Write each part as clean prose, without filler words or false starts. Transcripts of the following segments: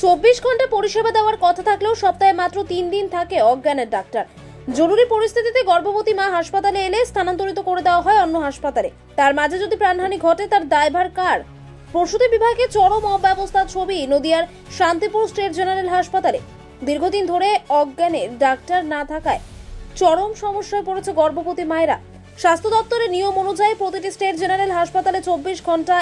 24 ঘন্টা পরিষেবা দেওয়ার কথা থাকলেও সপ্তাহে মাত্র 3 দিন থাকে অজ্ঞানের ডাক্তার। জরুরি পরিস্থিতিতে গর্ভবতী মা হাসপাতালে এলে স্থানান্তরিত করে দেওয়া হয় অন্য হাসপাতালে। তার মাঝে যদি প্রাণহানি ঘটে তার দায়ভার কার? প্রসূতি বিভাগে চরম অব্যবস্থার ছবি নদিয়ার শান্তিপুর স্টেট জেনারেল হাসপাতালে। দীর্ঘদিন ধরে অজ্ঞানের ডাক্তার না থাকায় চরম সমস্যায় পড়েছে গর্ভবতী মায়েরা। স্বাস্থ্য দপ্তরের নিয়ম অনুযায়ী প্রতিটি স্টেট জেনারেল হাসপাতালে 24 ঘন্টা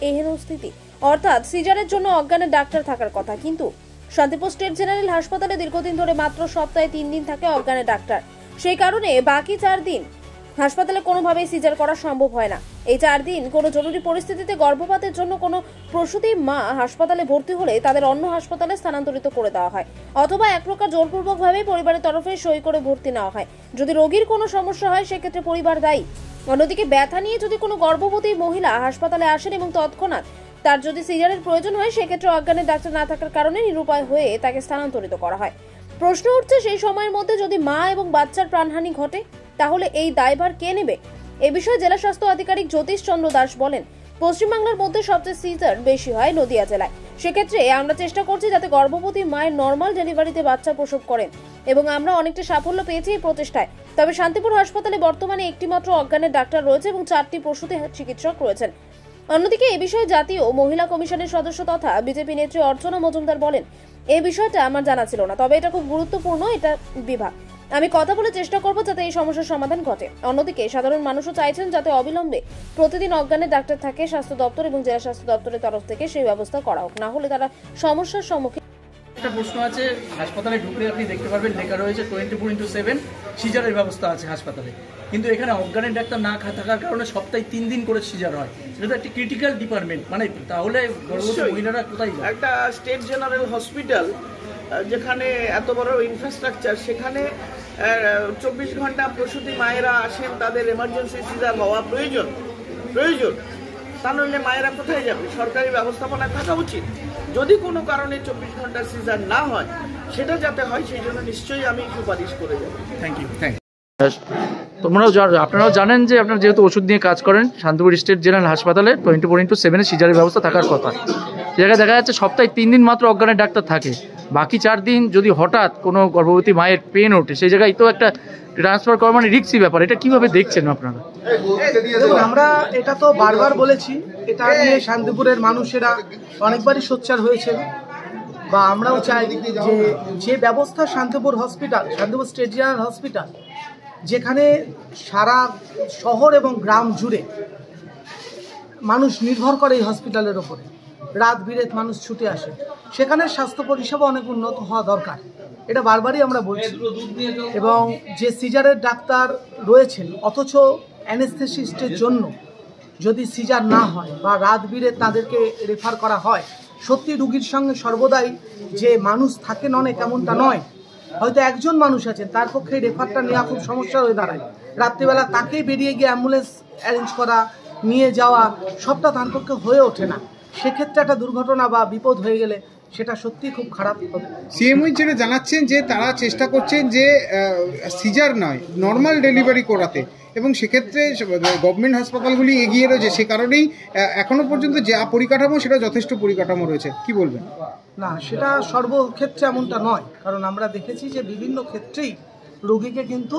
এহেন স্থিতি, অর্থাৎ সিজারের জন্য অজ্ঞানের ডাক্তার থাকার কথা, কিন্তু শান্তিপুর স্টেট জেনারেল হাসপাতালে দীর্ঘদিন ধরে মাত্র সপ্তাহে 3 দিন থাকে অজ্ঞানের ডাক্তার। সেই কারণে বাকি 4 দিন হাসপাতালে কোনোভাবেই সিজার করা সম্ভব হয় না। এই 4 দিন কোনো জরুরি পরিস্থিতিতে গর্ভপাতের জন্য কোনো প্রসূতি মা হাসপাতালে ভর্তি হলে তাদের অন্য হাসপাতালে স্থানান্তরিত করে দেওয়া হয়, অথবা এক প্রকার জোরপূর্বকভাবে পরিবারের তরফে সই করে ভর্তি নেওয়া হয়। যদি রোগীর কোনো সমস্যা হয় সেক্ষেত্রে পরিবার দায়ী। অন্যদিকে ব্যথা নিয়ে যদি কোনো গর্ভবতী মহিলা হাসপাতালে আসেন এবং তৎক্ষণাৎ তার যদি সিজারের প্রয়োজন হয় সেক্ষেত্রে অজ্ঞানের ডাক্তার না থাকার কারণে নিরুপায় হয়ে তাকে স্থানান্তরিত করা হয়। প্রশ্ন উঠছে, সেই সময়ের মধ্যে যদি মা এবং বাচ্চার প্রাণহানি ঘটে তাহলে এই দায়ভার কে নেবে? এ বিষয়ে জেলা স্বাস্থ্য আধিকারিক জ্যোতিষ চন্দ্র দাস বলেন, পশ্চিমবাংলার মধ্যে সবচেয়ে সিজার বেশি হয় নদিয়া জেলায়। সেক্ষেত্রে আমরা চেষ্টা করছি যাতে গর্ভবতী মায়ের নর্মাল ডেলিভারিতে বাচ্চা প্রসব করেন এবং আমরা অনেকটা সাফল্য পেয়েছি এই প্রচেষ্টায়। তবে শান্তিপুর হাসপাতালে বর্তমানে একটি মাত্র অজ্ঞানের ডাক্তার রয়েছে এবং 4টি প্রসূতি চিকিৎসক রয়েছেন। অন্যদিকে এ বিষয়ে জাতীয় মহিলা কমিশনের সদস্য তথা বিজেপি নেত্রী অর্চনা মজুমদার বলেন, এই বিষয়টা আমার জানা ছিল না, তবে এটা খুব গুরুত্বপূর্ণ এটা বিভাগ। আমি কথা বলে চেষ্টা করব যাতে এই সমস্যার সমাধান ঘটে। অন্যদিকে সাধারণ মানুষও চাইছেন যাতে অবিলম্বে প্রতিদিন অজ্ঞানের ডাক্তার থাকে। স্বাস্থ্য দপ্তর এবং জেলা স্বাস্থ্য দপ্তরের তরফ থেকে সেই ব্যবস্থা করা হোক, না হলে তারা সমস্যার সম্মুখীন। একটা প্রশ্ন আছে, হাসপাতালে ঢুকলে আপনি দেখতে পারবেন লেখা রয়েছে 24/7 সিজারের ব্যবস্থা আছে হাসপাতালে, কিন্তু এখানে অজ্ঞানের ডাক্তার না থাকার কারণে সপ্তাহে 3 দিন করে সিজার হয়। এটা তো একটা ক্রিটিক্যাল ডিপার্টমেন্ট, মানে তাহলে গর্ভবতী মহিলারা কোথায় যাবে? একটা স্টেট জেনারেল হসপিটাল যেখানে এত বড় ইনফ্রাস্ট্রাকচার, সেখানে 24 ঘন্টা প্রসূতি মায়েরা আসেন, তাদের এমার্জেন্সি সিজার হওয়া প্রয়োজন। তা নইলে মায়েরা কোথায় যাবে? সরকারি ব্যবস্থাপনায় থাকা উচিত। যদি কোনো কারণে 24 ঘন্টা সিজার না হয় সেটা যাতে হয়, সেই জন্য নিশ্চয়ই আমি সুপারিশ করে যাব। Thank you. আপনারাও জানেন যে আপনারা যেহেতু ওষুধ নিয়ে কাজ করেন, শান্তিপুর স্টেট জেনারেল হাসপাতালে 24/7 সিজারের ব্যবস্থা থাকার কথা। সে জায়গায় দেখা যাচ্ছে সপ্তাহে 3 দিন মাত্র অজ্ঞানের ডাক্তার থাকে। বাকি 4 দিন যদি হঠাৎ কোনো গর্ভবতী মায়ের পেন ওঠে, সেই জায়গায় তো একটা ট্রান্সফার করা মানে রিস্কি ব্যাপার। এটা কিভাবে দেখছেন আপনারা? আমরা এটা তো বারবার বলেছি, এটা নিয়ে শান্তিপুরের মানুষেরা অনেকবারই সোচ্চার হয়েছে, বা আমরাও চাই যে ব্যবস্থা Shantipur hospital, Shantipur state general hospital, যেখানে সারা শহর এবং গ্রাম জুড়ে মানুষ নির্ভর করে এই হসপিটালের ওপরে, রাত বিরেত মানুষ ছুটে আসে, সেখানে স্বাস্থ্য পরিষেবা অনেক উন্নত হওয়া দরকার। এটা বারবারই আমরা বলছি। এবং যে সিজারের ডাক্তার রয়েছেন, অথচ অ্যানেস্থেসিস্টের জন্য যদি সিজার না হয় বা রাত বিরেত তাদেরকে রেফার করা হয়, সত্যি রুগীর সঙ্গে সর্বদাই যে মানুষ থাকেন অনেক, এমনটা নয়। হয়তো একজন মানুষ আছেন, তার পক্ষে রেফারটা নেওয়া খুব সমস্যা হয়ে দাঁড়ায়। রাত্রিবেলা তাকেই বেরিয়ে গিয়ে অ্যাম্বুলেন্স অ্যারেঞ্জ করা, নিয়ে যাওয়া, সবটা তার পক্ষে হয়ে ওঠে না। সেক্ষেত্রে একটা দুর্ঘটনা বা বিপদ হয়ে গেলে সেটা সত্যি খুব খারাপ হবে। সিএমওই যেটা জানাচ্ছেন যে তারা চেষ্টা করছেন যে সিজার নয়, নর্মাল ডেলিভারি করাতে, এবং সেক্ষেত্রে গভর্নমেন্ট হাসপাতালগুলি এগিয়ে রয়েছে। সে কারণেই এখনো পর্যন্ত যা পরিকাঠামো, সেটা যথেষ্ট পরিকাঠামো রয়েছে। কি বলবেন? না, সেটা সর্বক্ষেত্রে এমনটা নয়, কারণ আমরা দেখেছি যে বিভিন্ন ক্ষেত্রেই রোগীকে কিন্তু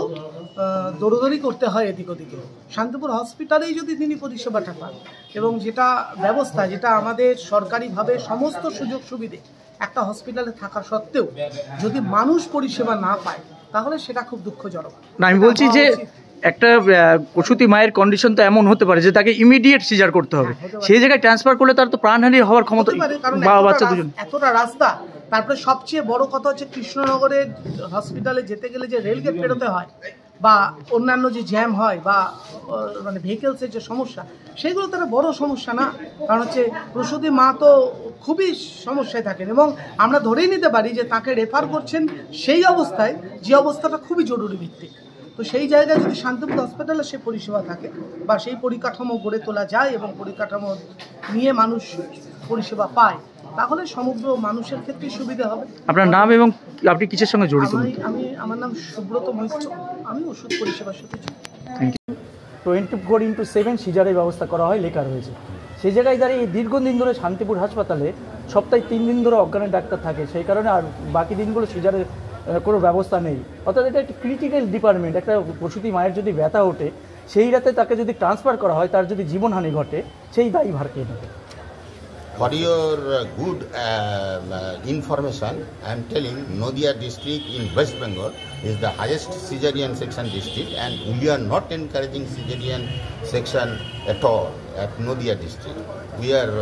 দৌড়দৌড়ি করতে হয় এদিক ওদিকে। শান্তিপুর হসপিটালেই যদি তিনি পরিষেবাটা পান, এবং যেটা ব্যবস্থা, যেটা আমাদের সরকারিভাবে সমস্ত সুযোগ সুবিধে একটা হসপিটালে থাকা সত্ত্বেও যদি মানুষ পরিষেবা না পায়, তাহলে সেটা খুব দুঃখজনক। না, আমি বলছি যে একটা প্রসূতি মায়ের কন্ডিশন তো এমন হতে পারে যে তাকে ইমিডিয়েট সিজার করতে হবে, সেই জায়গায় ট্রান্সফার করলে তার তো প্রাণহানি হওয়ার ক্ষমতা, বা বাচ্চা দুজন এতটা রাস্তা। তারপরে সবচেয়ে বড় কথা হচ্ছে, কৃষ্ণনগরের হসপিটালে যেতে গেলে যে রেলগেট পেরোতে হয়, বা অন্যান্য যে জ্যাম হয়, বা মানে ভেহিকেলসের যে সমস্যা, সেগুলো তারা বড় সমস্যা না। কারণ হচ্ছে প্রসূতি মা তো খুবই সমস্যায় থাকেন, এবং আমরা ধরেই নিতে পারি যে তাকে রেফার করছেন সেই অবস্থায়, যে অবস্থাটা খুবই জরুরি ভিত্তিক। তো সেই জায়গায় যদি শান্তিপুর হসপিটালে সে পরিষেবা থাকে, বা সেই পরিকাঠামো গড়ে তোলা যায় এবং পরিকাঠামো নিয়ে মানুষ পরিষেবা পায়, তাহলে সমগ্র মানুষের ক্ষেত্রে সুবিধা হবে। আপনার নাম এবং আপনি কিসের সঙ্গে জড়িত? আমার নাম সুব্রত মৈত্র, আমি ওষুধ পরিষেবার সাথে জড়িত। 24/7 সিজারের ব্যবস্থা করা হয় লেখা রয়েছে। সেই জায়গায় দাঁড়িয়ে দীর্ঘদিন ধরে শান্তিপুর হাসপাতালে সপ্তাহে 3 দিন ধরে অজ্ঞানের ডাক্তার থাকে, সেই কারণে আর বাকি দিনগুলো সিজারের কোনো ব্যবস্থা নেই। অর্থাৎ এটা একটা ক্রিটিক্যাল ডিপার্টমেন্ট। একটা প্রসূতি মায়ের যদি ব্যথা ওঠে, সেই রাতে তাকে যদি ট্রান্সফার করা হয়, তার যদি জীবনহানি ঘটে, সেই দায়ী ভার কে নেবে? For your good information, I am telling Nadia district in West Bengal is the highest cesarean section district, and we are not encouraging cesarean section at all at Nadia district. We are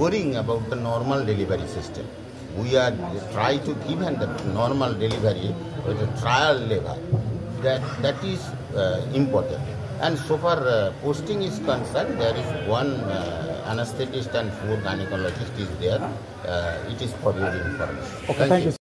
worrying about the normal delivery system. We are try to give the normal delivery with a trial level. That is important. And so far posting is concerned, there is one anesthetist and 4 gynecologists is there. It is for your information. Okay, thank you.